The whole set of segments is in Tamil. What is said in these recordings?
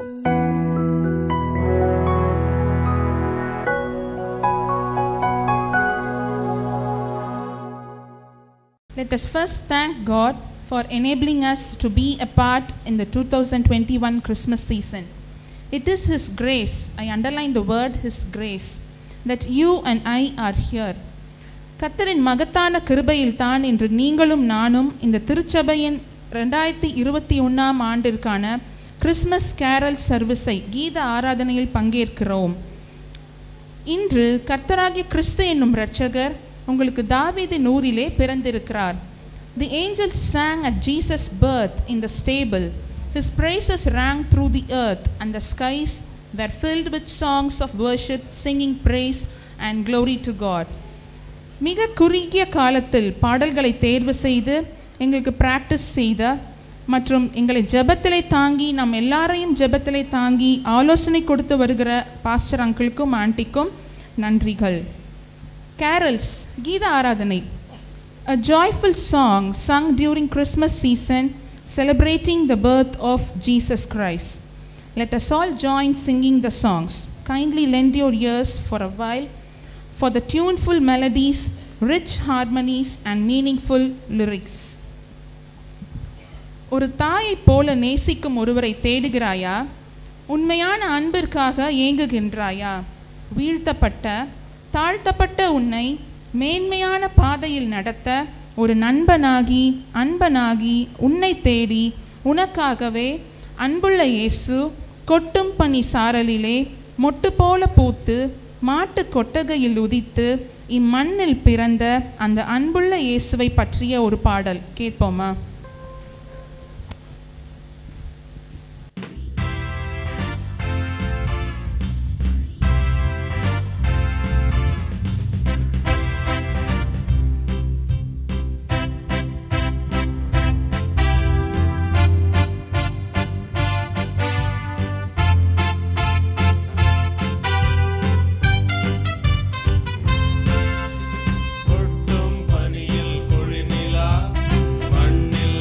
Let us first thank God for enabling us to be a part in the 2021 Christmas season. It is His grace, I underline the word His grace, that you and I are here. கர்த்தரின் மகத்தான கிருபையில் தான் இன்று நீங்களும் நானும் இந்த திருச்சபையின் 2021 ஆண்டிற்கான கிறிஸ்மஸ் கேரல் சர்வீஸை கீத ஆராதனையில் பங்கேற்கிறோம். இன்று கர்த்தராகிய கிறிஸ்து என்னும் இரட்சகர் உங்களுக்கு தாவீதின் ஊரிலே பிறந்திருக்கிறார். The angels sang at Jesus' birth in the stable. His praises rang through the earth, and the skies were filled with songs of worship, singing praise and glory to God. மிக குறுகிய காலத்தில் பாடல்களை தேர்வு செய்து எங்களுக்கு பிராக்டிஸ் செய்த மற்றும் எங்களை ஜெபத்திலே தாங்கி நம் எல்லாரையும் ஜெபத்திலே தாங்கி ஆலோசனை கொடுத்து வருகிற பாஸ்டர் அங்கிளுக்கும் ஆண்டிக்கும் நன்றிகள். Carols, கீத ஆராதனை, a joyful song sung during Christmas season celebrating the birth of Jesus Christ. Let us all join singing the songs. Kindly lend your ears for a while for the tuneful melodies, rich harmonies and meaningful lyrics. ஒரு தாயை போல நேசிக்கும் ஒருவரை தேடுகிறாயா? உண்மையான அன்பிற்காக ஏங்குகின்றாயா? வீழ்த்தப்பட்ட தாழ்த்தப்பட்ட உன்னை மேன்மையான பாதையில் நடத்த ஒரு அன்பனாகி உன்னை தேடி உனக்காகவே அன்புள்ள இயேசு கொட்டும் பனி சாரலிலே மொட்டு போல பூத்து மாட்டு கொட்டகையில் உதித்து இம்மண்ணில் பிறந்த அந்த அன்புள்ள இயேசுவை பற்றிய ஒரு பாடல் கேட்போமா? கொட்டும் பனியில் குளிர்நிலா மண்ணில்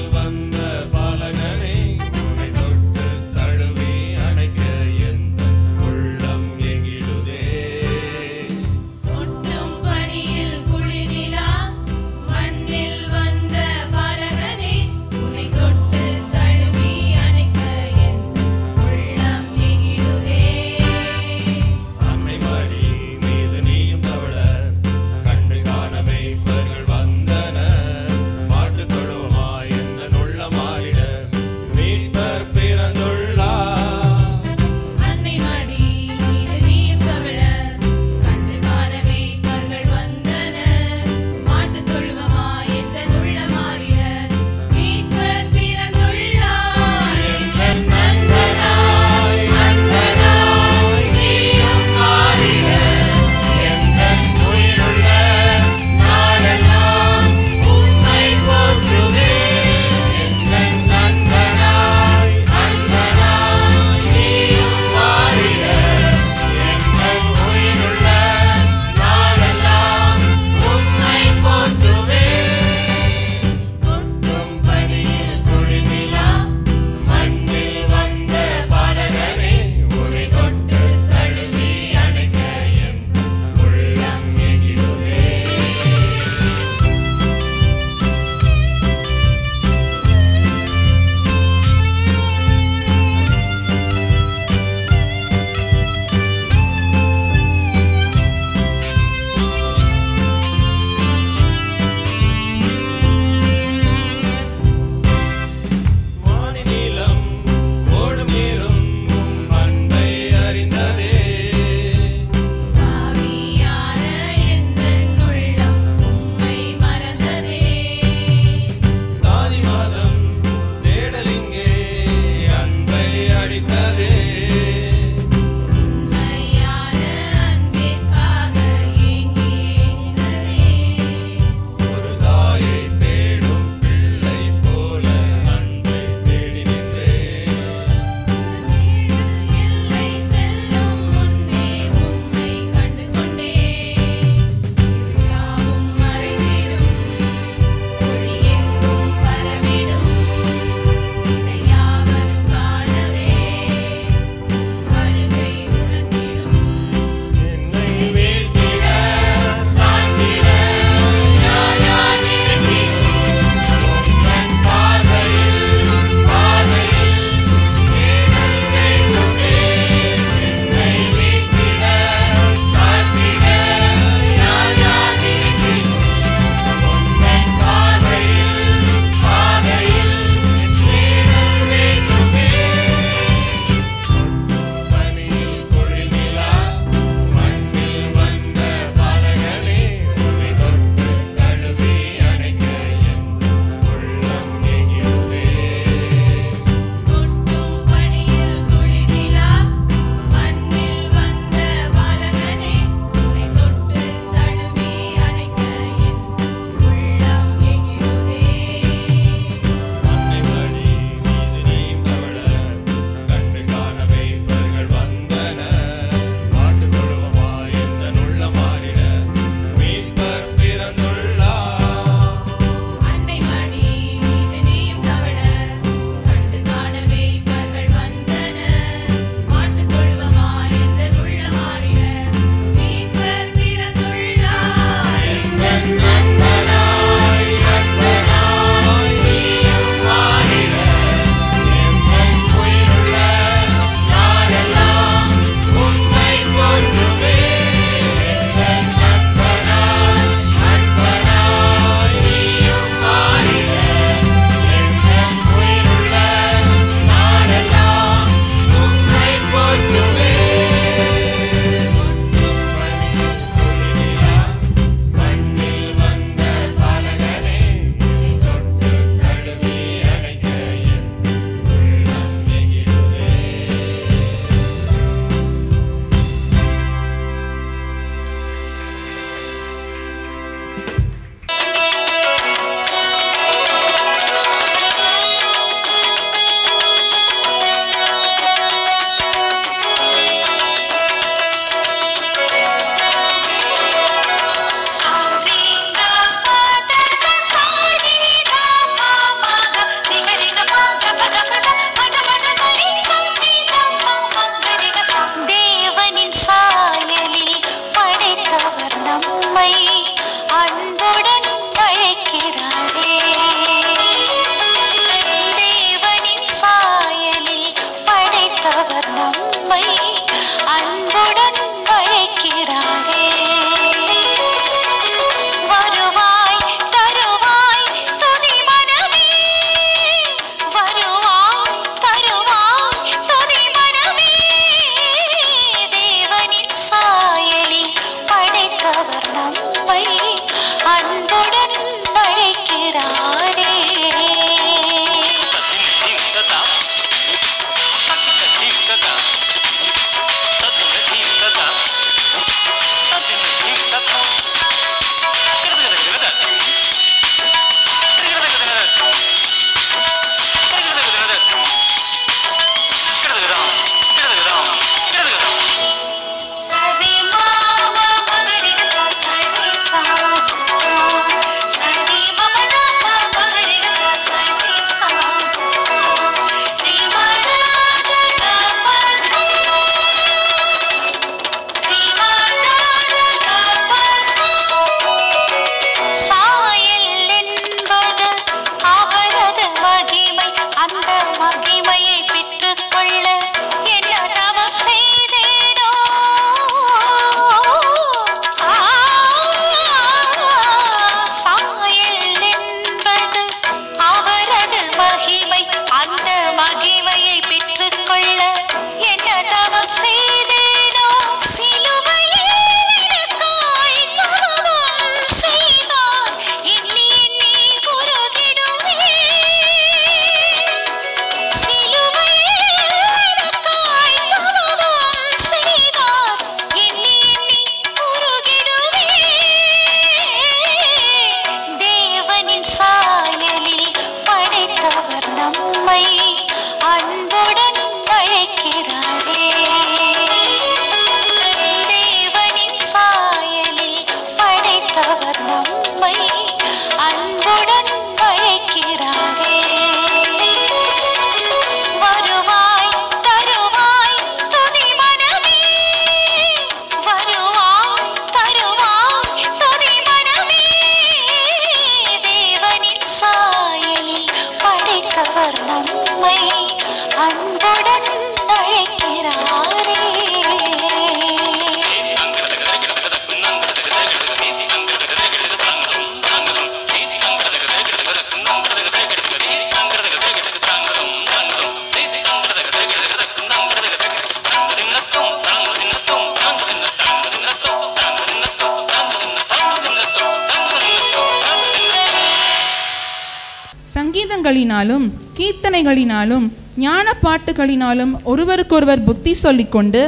கானங்களினாலும் கீர்த்தனைகளினாலும் ஞான பாட்டுகளினாலும் ஒருவருக்கொருவர் புத்தி சொல்லிக்கொண்டு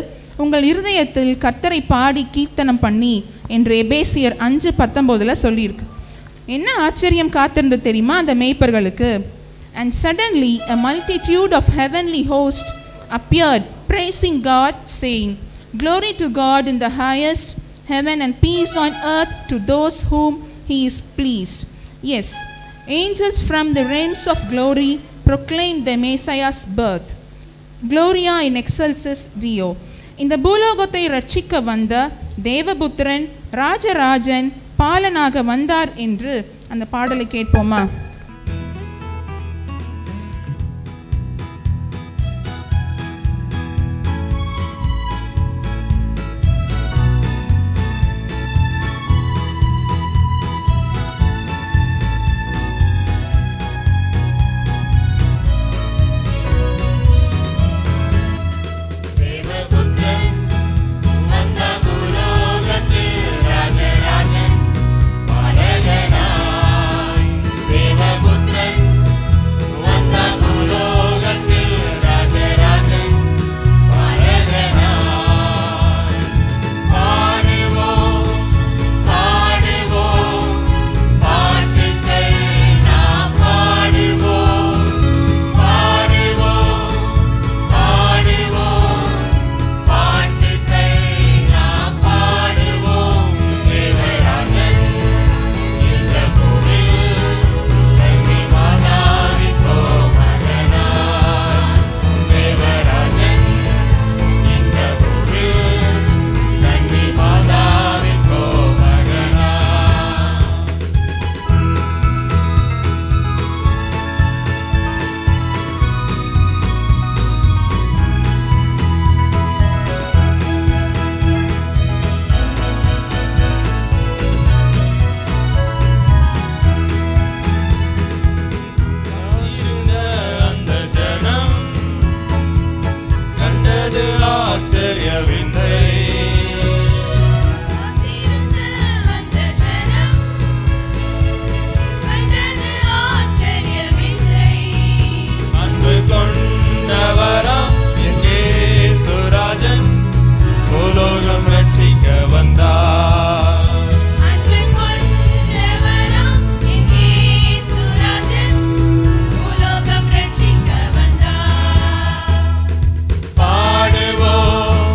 உங்கள் இருதயத்தில் கர்த்தரை பாடி கீர்த்தனம் பண்ணி என்று எபேசியர் 5:19 சொல்லியிருக்கு. என்ன ஆச்சரியம் காத்திருந்து தெரியுமா அந்த மேய்ப்பர்களுக்கு? And suddenly a multitude of heavenly hosts appeared, praising God, saying, Glory to God in the highest heaven and peace on earth to those whom he is pleased. Yes, angels from the realms of glory proclaimed the Messiah's birth. Gloria in excelsis Deo. இந்த பூலோகத்தை ரட்சிக்க வந்த தேவபுத்திரன் ராஜராஜன் பாலனாக வந்தார் என்று அந்த பாடலை கேட்போமா? பாடுவோம்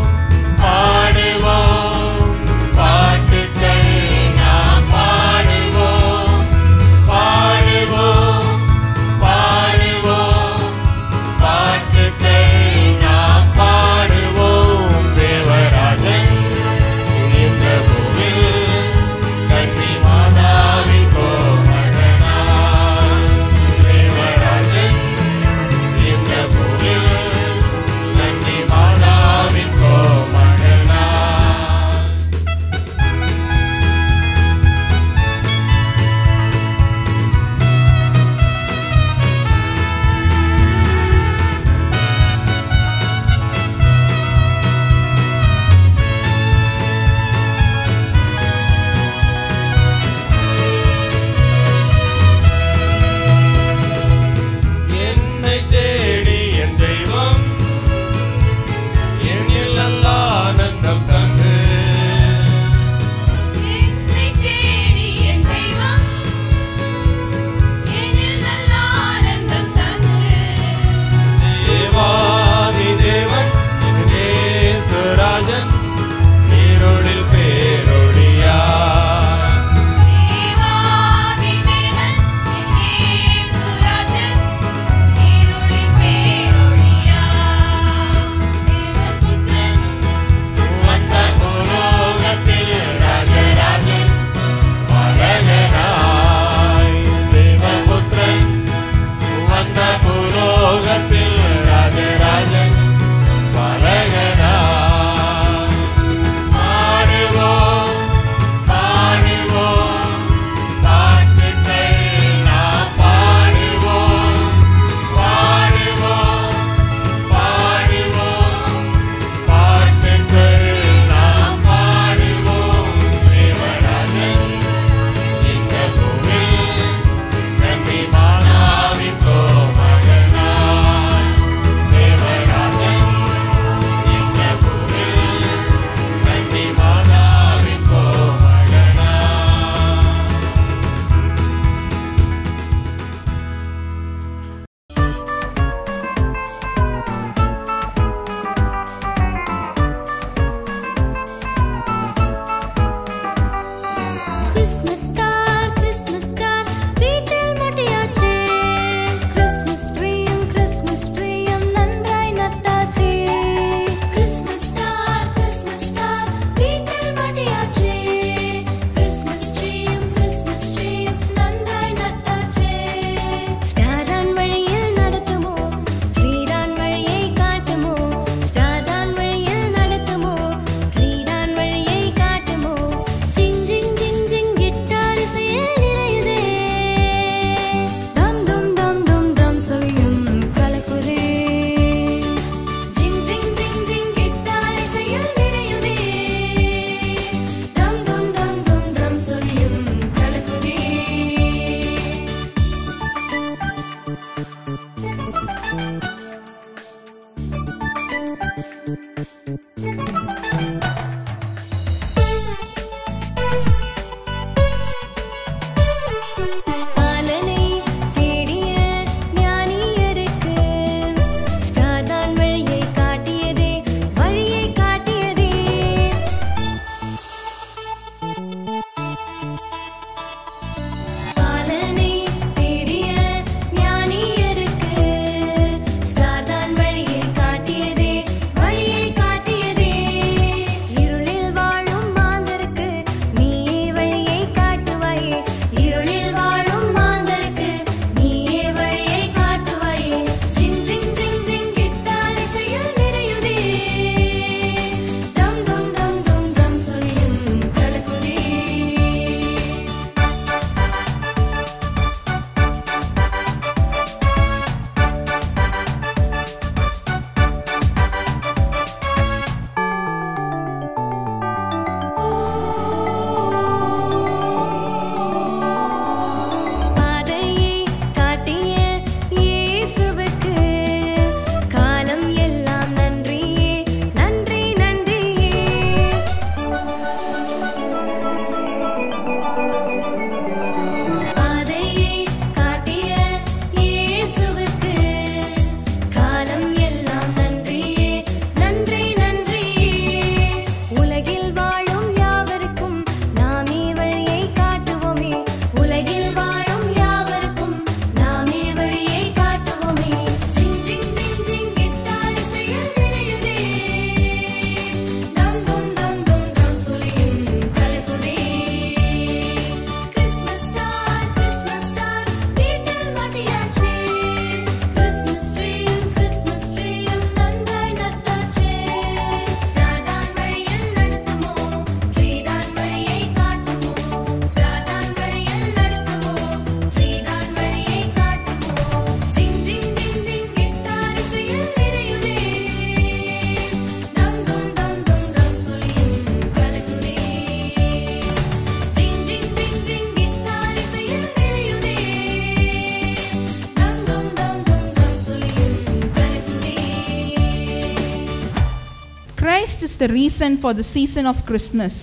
Christ is the reason for the season of Christmas.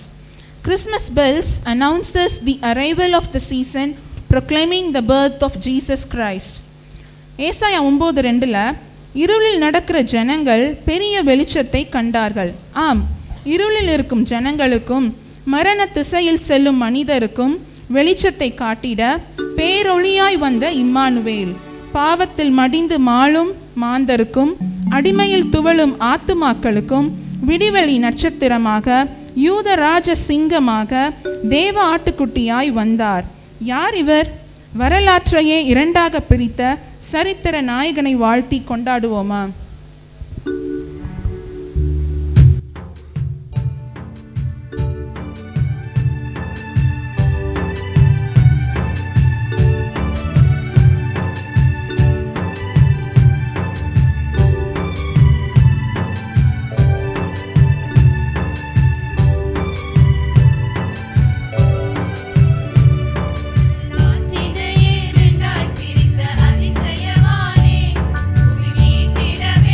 Christmas bells announces the arrival of the season, proclaiming the birth of Jesus Christ. ஏசாயா 9:2 இருளில் நடக்கிற ஜனங்கள் பெரிய வெளிச்சத்தை கண்டார்கள். ஆம், இருளில் இருக்கும் ஜனங்களுக்கும் மரண திசையில் செல்லும் மனிதருக்கும் வெளிச்சத்தை காட்டிட பேரொளியாய் வந்த இம்மானுவேல், பாவத்தில் மடிந்து மாளும் மாந்தருக்கும் அடிமையில் துவளும் ஆத்துமாக்களுக்கும் விடிவெளி நட்சத்திரமாக, யூதராஜ சிங்கமாக, தேவ ஆட்டுக்குட்டியாய் வந்தார். யார் இவர்? வரலாற்றையே இரண்டாக பிரித்த சரித்திர நாயகனை வாழ்த்தி கொண்டாடுவோமா? அதிசயமானே, புவி மீட்டிடவே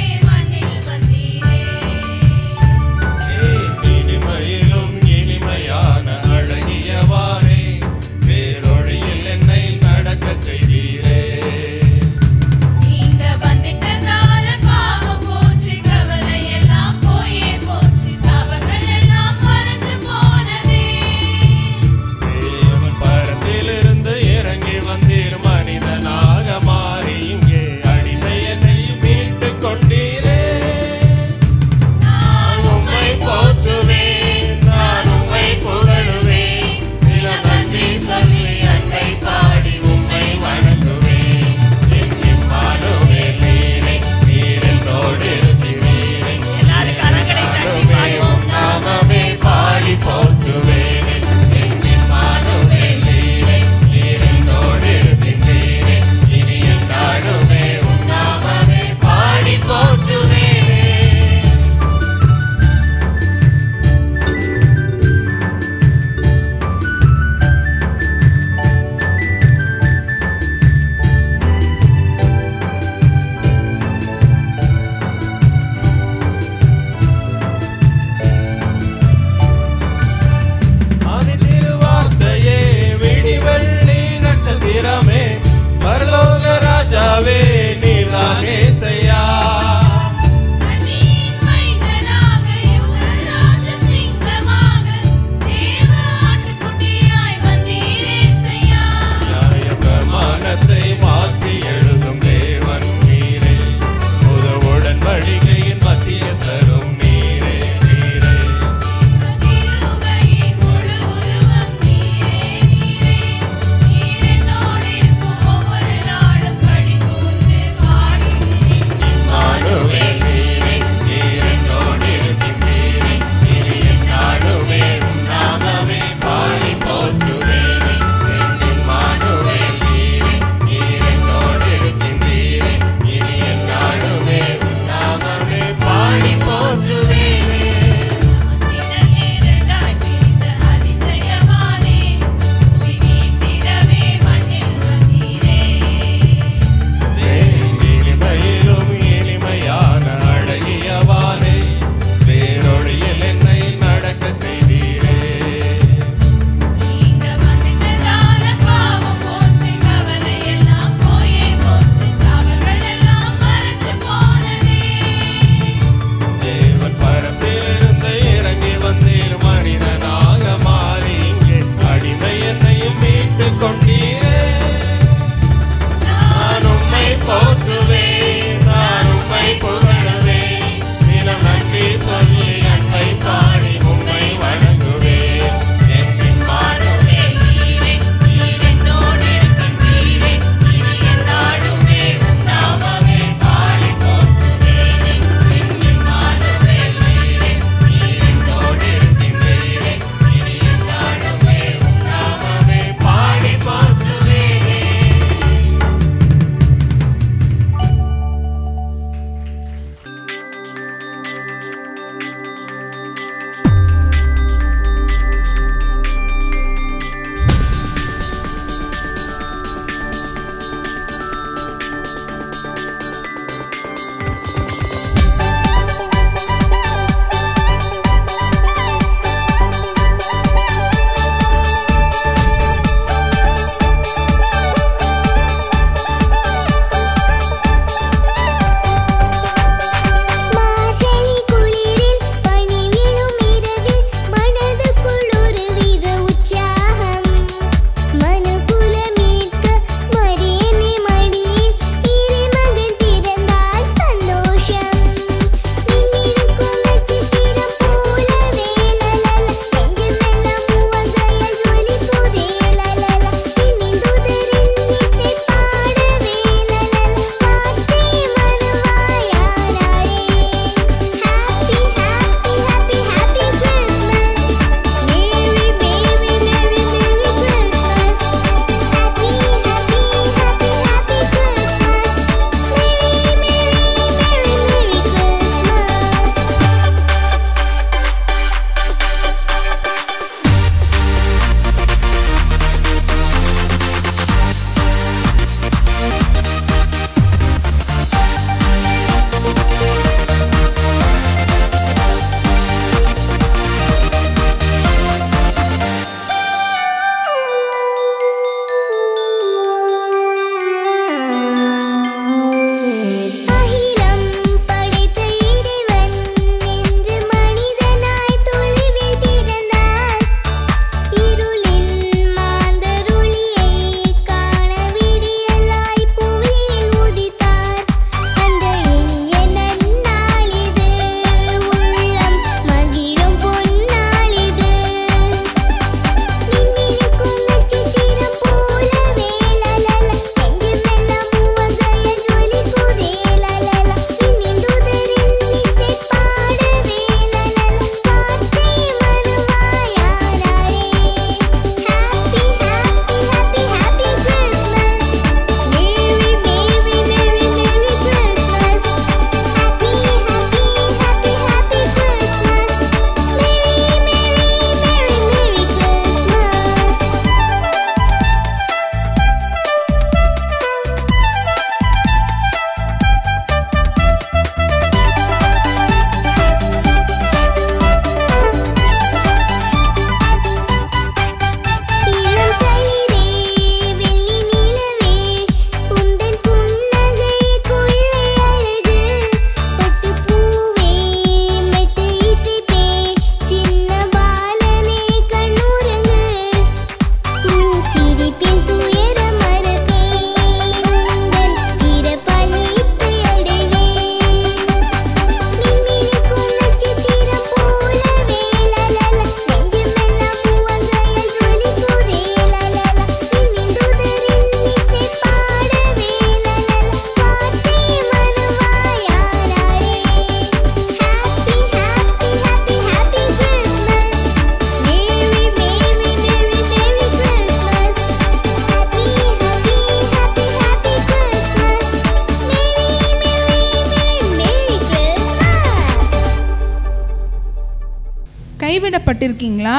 கைவிடப்பட்டிருக்கீங்களா?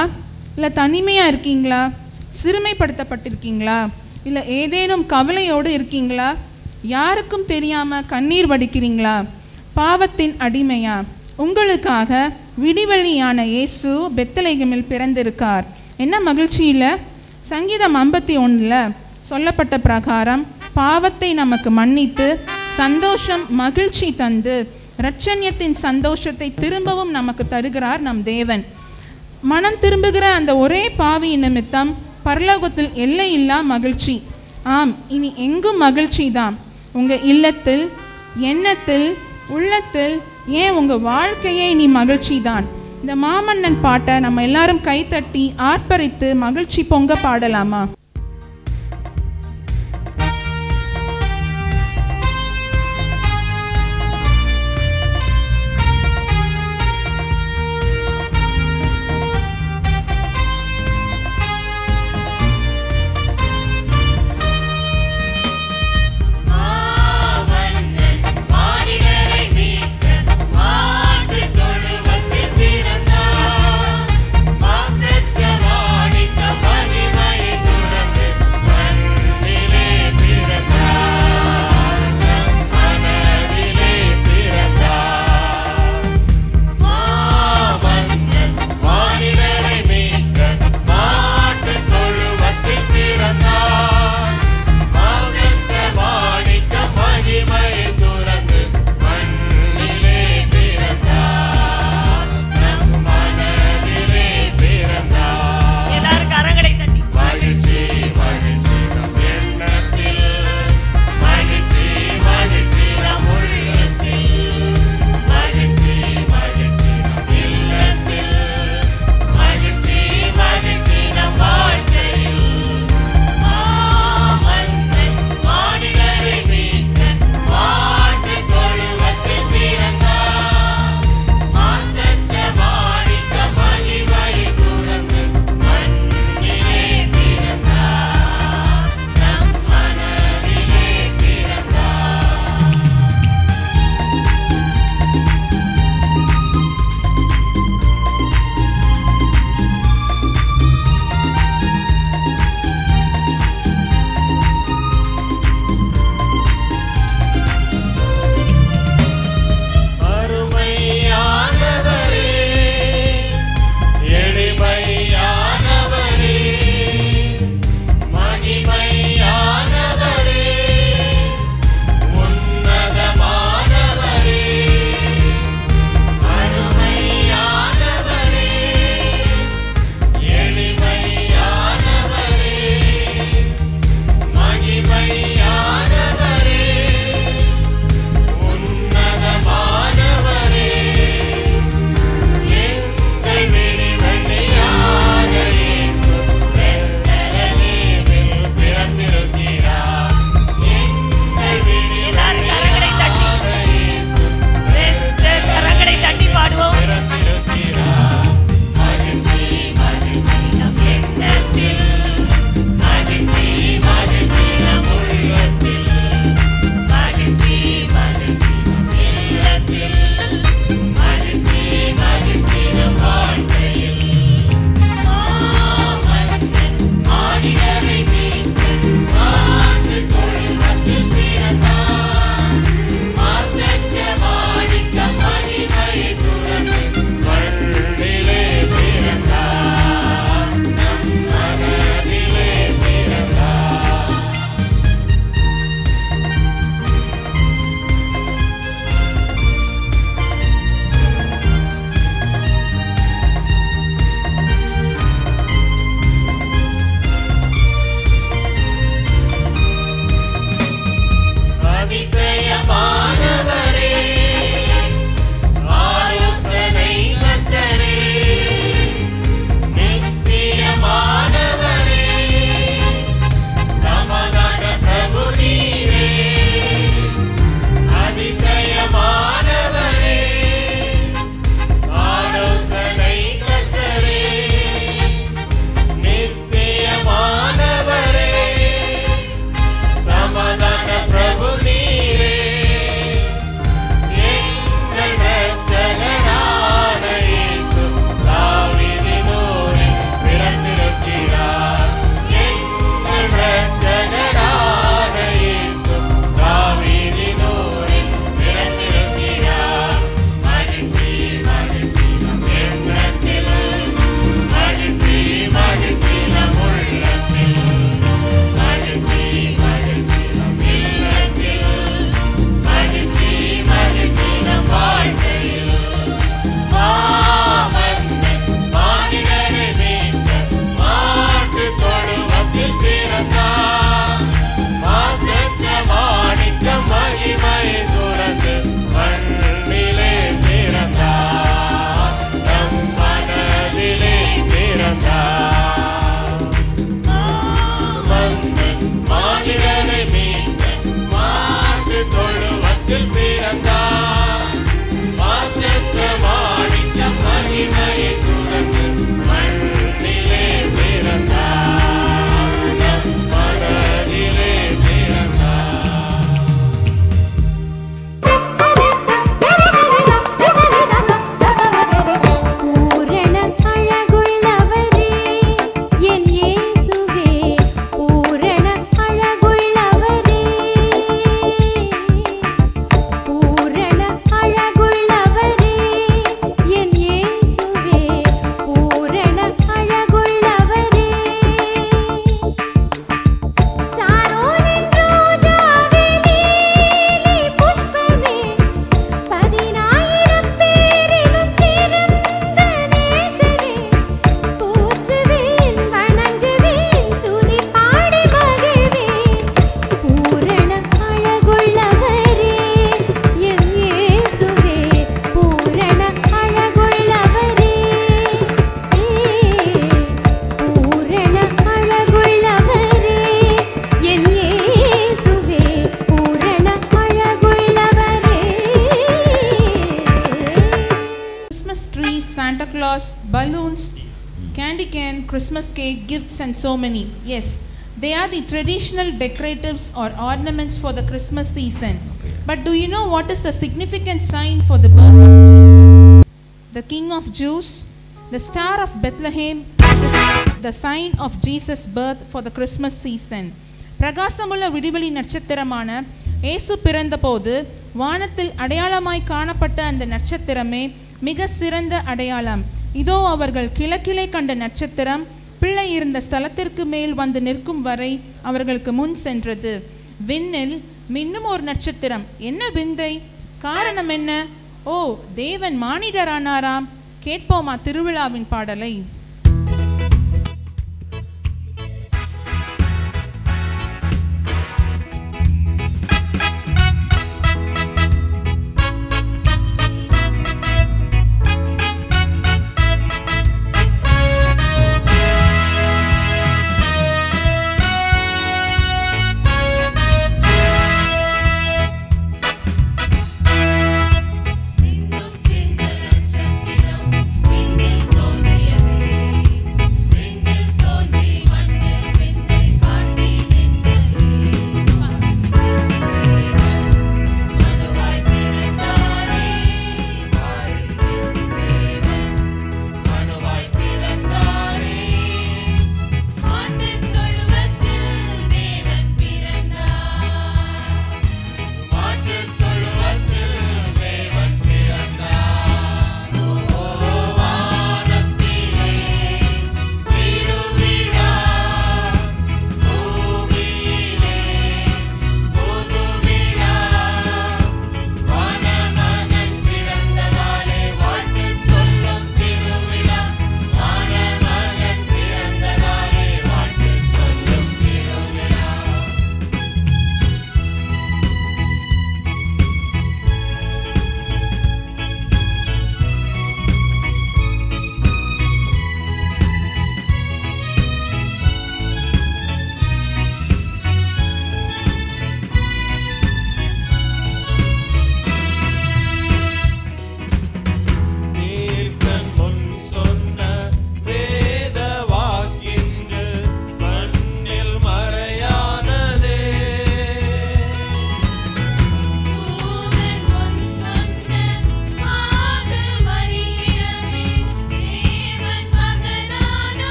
இல்லை தனிமையாக இருக்கீங்களா? சிறுமைப்படுத்தப்பட்டிருக்கீங்களா? இல்லை ஏதேனும் கவலையோடு இருக்கீங்களா? யாருக்கும் தெரியாமல் கண்ணீர் வடிக்கிறீங்களா? பாவத்தின் அடிமையா? உங்களுக்காக விடிவெளியான இயேசு பெத்லகேமில் பிறந்திருக்கார். என்ன மகிழ்ச்சி இல்லை? சங்கீதம் 51 சொல்லப்பட்ட பிரகாரம் பாவத்தை நமக்கு மன்னித்து சந்தோஷம் மகிழ்ச்சி தந்து இரட்சண்யத்தின் சந்தோஷத்தை திரும்பவும் நமக்கு தருகிறார் நம் தேவன். மனம் திரும்புகிற அந்த ஒரே பாவி நிமித்தம் பரலோகத்தில் எல்லையில்லா மகிழ்ச்சி. ஆம், இனி எங்கும் மகிழ்ச்சி தான். உங்கள் இல்லத்தில், எண்ணத்தில், உள்ளத்தில், ஏன் உங்கள் வாழ்க்கையே இனி மகிழ்ச்சி தான். இந்த மாமன்னன் பாட்டை நம்ம எல்லாரும் கைத்தட்டி ஆர்ப்பரித்து மகிழ்ச்சி பொங்க பாடலாமா? வாசற்ற வாடித்த மகிமையை துறந்து trees, Santa Claus, balloons, candy cane, Christmas cake, gifts and so many. Yes, they are the traditional decoratives or ornaments for the Christmas season. But do you know what is the significant sign for the birth of Jesus? The King of Jews, the star of Bethlehem, is the sign of Jesus' birth for the Christmas season. பிரகாசமுள்ள விடிவெளி நட்சத்திரமான இயேசு பிறந்தபோது வானத்தில் அடையாளமாய் காணப்பட்ட அந்த நட்சத்திரமே மிக சிறந்த அடையாளம். இதோ அவர்கள் கிழக்கிலே கண்ட நட்சத்திரம் பிள்ளை இருந்த ஸ்தலத்திற்கு மேல் வந்து நிற்கும் வரை அவர்களுக்கு முன் சென்றது. விண்ணில் மின்னும் ஒரு நட்சத்திரம். என்ன விந்தை! காரணம் என்ன? ஓ, தேவன் மானிடரானாராம். கேட்போமா திருவிழாவின் பாடலை? நட்சத்திரம் விண்ணில் தோன்றியது.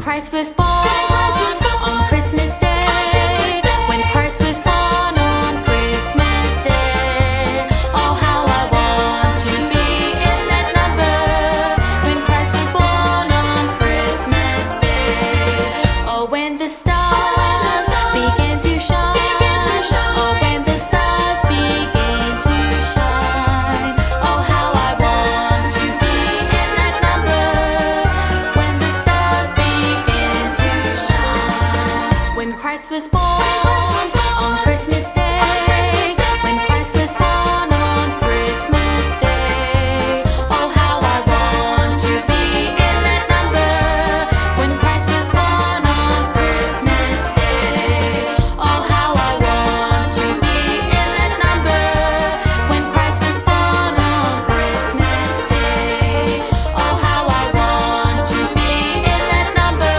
Christ was born on Christmas Day. When Christ was born on Christmas Day. Oh, how I want to be in that number. When Christ was born on Christmas Day. Oh, when the stars begin to shine. Oh, when the stars begin to shine. Oh, how I want to be in that number. When the stars begin to shine. When Christ was born on Christmas Day. When Christ was born on Christmas Day. Oh, how I want to be in that number. When Christ was born on Christmas Day. Oh, how I want to be in that number. When Christ was born on Christmas Day. Oh, how I want to be in that number.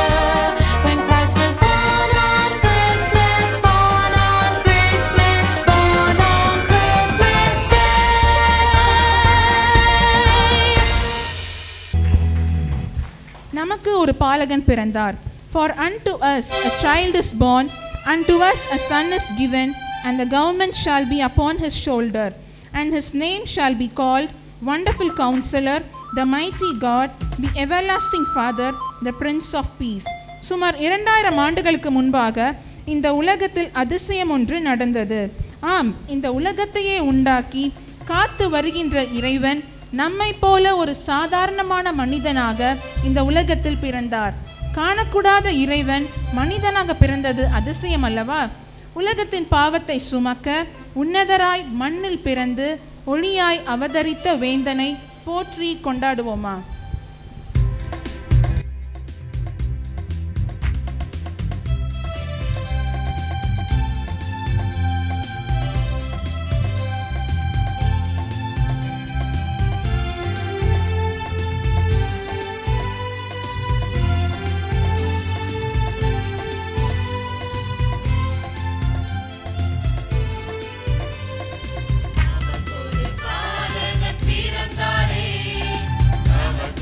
When Christ was born on Christmas, born on Christmas, born on Christmas Day. நமக்கு ஒரு பாலகன் பிறந்தார். For unto us a child is born, unto us a son is given, and the government shall be upon his shoulder, and his name shall be called Wonderful Counselor, the Mighty God, the Everlasting Father, the Prince of Peace. சுமார் 2000 ஆண்டுகளுக்கு முன்பாக இந்த உலகத்தில் அதிசயம் ஒன்று நடந்தது. ஆம், இந்த உலகத்தையே உண்டாக்கி காத்து வருகின்ற இறைவன் நம்மை போல ஒரு சாதாரணமான மனிதனாக இந்த உலகத்தில் பிறந்தார். காணக்கூடாத இறைவன் மனிதனாக பிறந்தது அதிசயம் அல்லவா? உலகத்தின் பாவத்தை சுமக்க உன்னதராய் மண்ணில் பிறந்து ஒளியாய் அவதரித்த வேந்தனை போற்றி கொண்டாடுவோமா? நமக்கு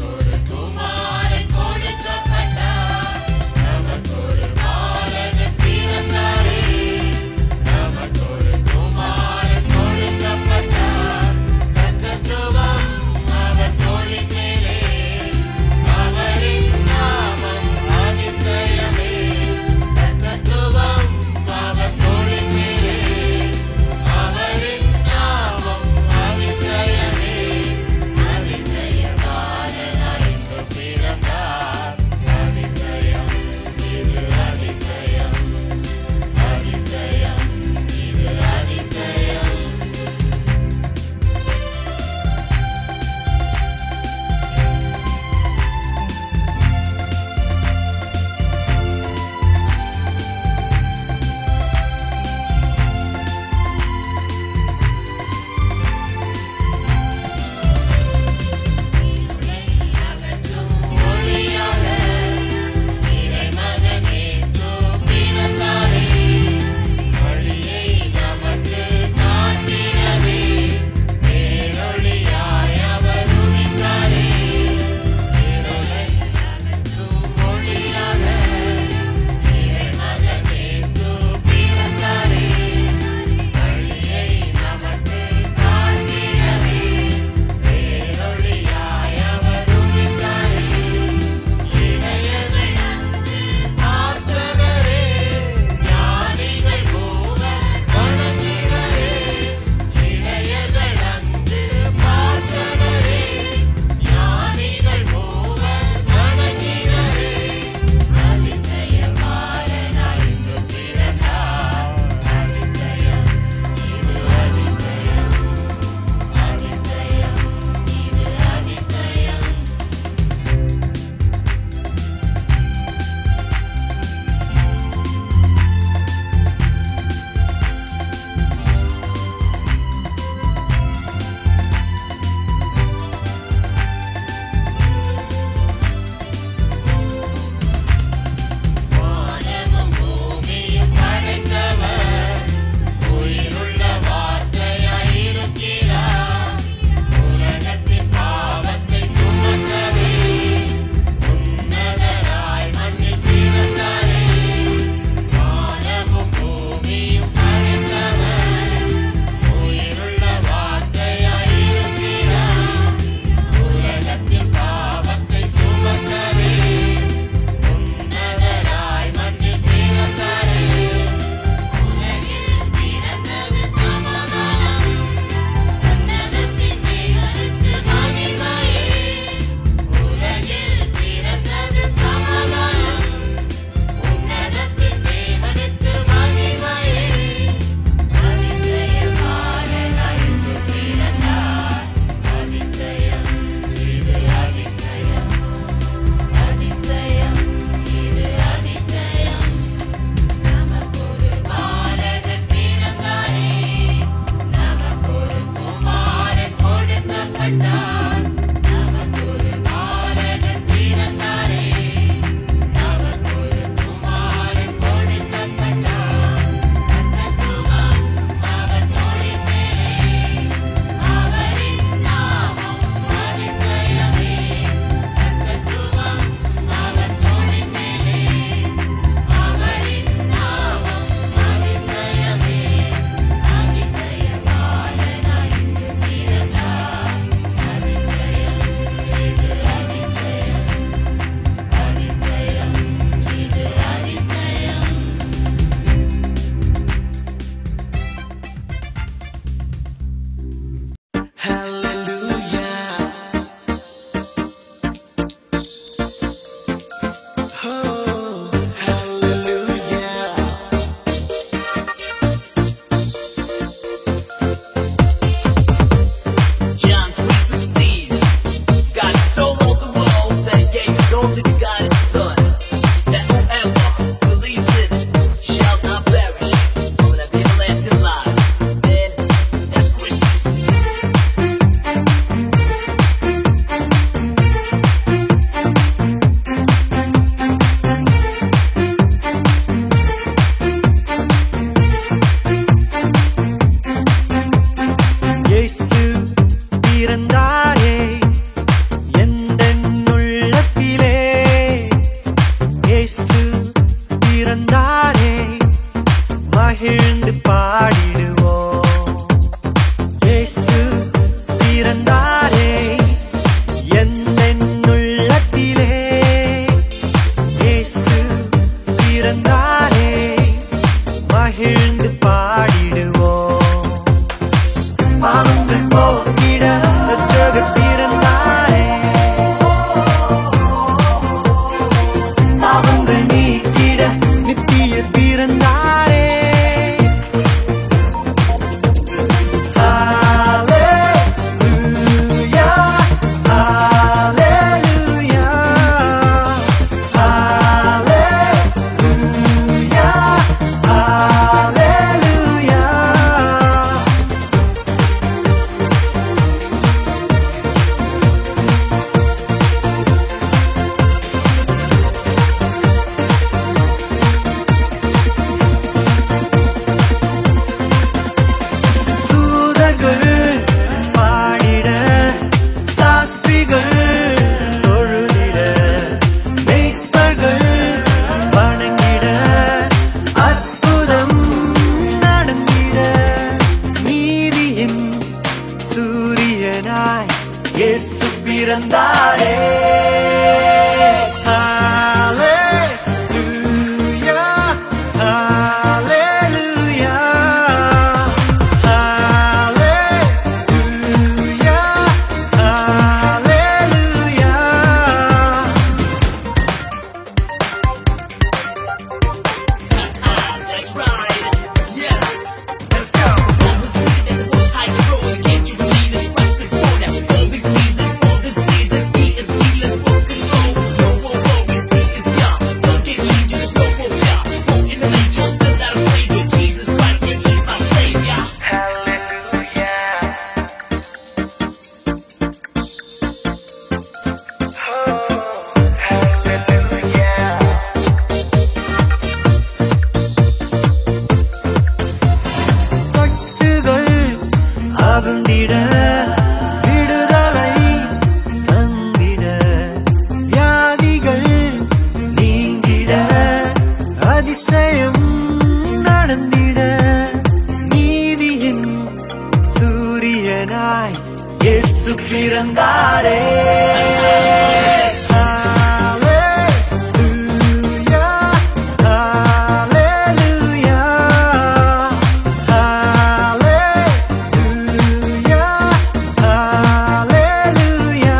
only begotten Son, that whoever believes in him shall not perish, but have everlasting life. And that's Christmas. இயேசு பிறந்தாரே எந்தன் உள்ளத்திலே. இயேசு பிறந்தாரே மகிழ்ந்து பாடிடுவோம். இயேசு பிறந்தாரே எந்தன் உள்ளத்திலே. இயேசு பிறந்தாரே மகிழ்ந்து பாடிடுவோம். பாவங்கள் போக்கிட ரட்சகர் பிறந்தாரே. சாபங்கள் நீக்கிட நித்தியர் பிறந்தாரே. ஹalleluya ஹalleluya ஹalleluya ஹalleluya. தூதர்கள் பாடிட, சாஸ்திரிகள் தொழுதிட, மேய்ப்பர்கள் வணங்கிட, அற்புதம் நடந்திட, நீதியின் சூரியனாய் இயேசு பிறந்தாரே. ஹalleluya ஹalleluya ஹalleluya ஹalleluya. That's right. Yeah. Let's go. That was sweet as the Most High throne. Can't you believe it? Christ was born. That's the big reason for this season. He is healing, full control. No more worries. He is young. Don't get changes. No more fear. Born in the nature, still not a savior. Jesus Christ, yeah, He's my savior. கட்டுகள் அகன்றிட, விடுதலை தந்திட, வியாதிகள் நீங்கிட, அதிசயம் நடந்திட, நீதியின் சூரியனாய் இயேசு பிறந்தாரே. ஹalleluya ஹalleluya ஹalleluya ஹalleluya.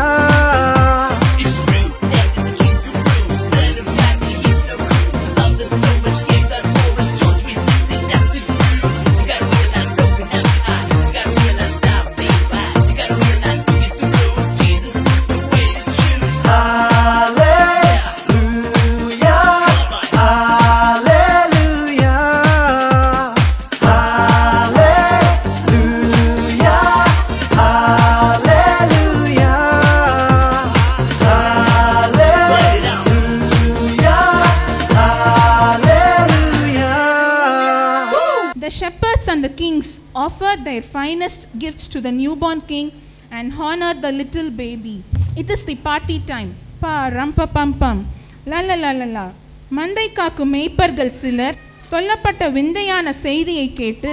It's real. That is the Hebrew rule. Let him have me in the room. Love is so much, gave that for us. John 3:16, that's the truth. You gotta realize, open up your eyes. You gotta realize, stop being wise. You gotta realize, get the rules. Jesus is the way to choose. Hallelujah, hallelujah, hallelujah, hallelujah, hallelujah, hallelujah. The shepherds and the kings offered their finest gifts to the newborn king and honored the little baby. It is the party time. Pa ram pa pam pam. La la la la la. மந்தை காக்கும் மேய்ப்பர்கள் சிலர் சொல்லப்பட்ட விந்தையான செய்தியை கேட்டு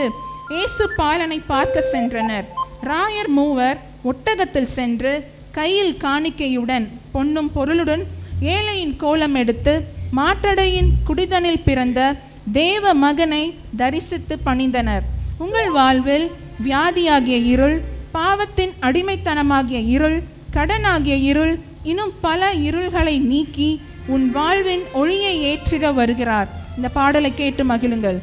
இயேசு பாலனை பார்க்க சென்றனர். ராயர் மூவர் ஒட்டகத்தில் சென்று கையில் காணிக்கையுடன் பொன்னும் பொருளுடன் ஏழையின் கோலம் எடுத்து மாற்றடையின் குடிதனில் பிறந்த தேவ மகனை தரிசித்து பணிந்தனர். உங்கள் வாழ்வில் வியாதியாகிய இருள், பாவத்தின் அடிமைத்தனமாகிய இருள், கடனாகிய இருள், இன்னும் பல இருள்களை நீக்கி உன் வாழ்வின் ஒளியை ஏற்றிட வருகிறார். இந்த பாடலை கேட்டு மகிழுங்கள்.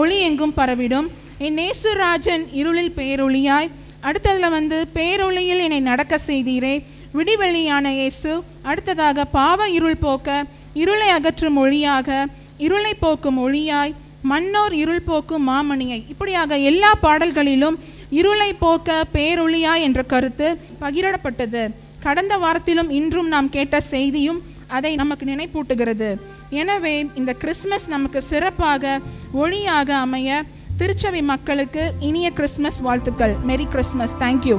ஒளி எங்கும் பரவிடும். என் நேசுராஜன் இருளில் பேரொளியாய். அடுத்ததில் பேரொளியில் என்னை நடக்க செய்தீரே, விடிவெளியான இயேசு. அடுத்ததாக பாவ இருள் போக்க இருளை அகற்றும் ஒளியாக, இருளை போக்கும் ஒளியாய், மன்னோர் இருள் போக்கும் மாமணியை. இப்படியாக எல்லா பாடல்களிலும் இருளை போக்க பேரொளியாய் என்ற கருத்து பகிரப்பட்டது. கடந்த வாரத்திலும் இன்றும் நாம் கேட்ட செய்தியும் அதை நமக்கு நினைப்பூட்டுகிறது. எனவே இந்த கிறிஸ்மஸ் நமக்கு சிறப்பாக ஒளியாக அமைய திருச்சபை மக்களுக்கு இனிய கிறிஸ்மஸ் வாழ்த்துக்கள். மெரி கிறிஸ்மஸ். தேங்க்யூ.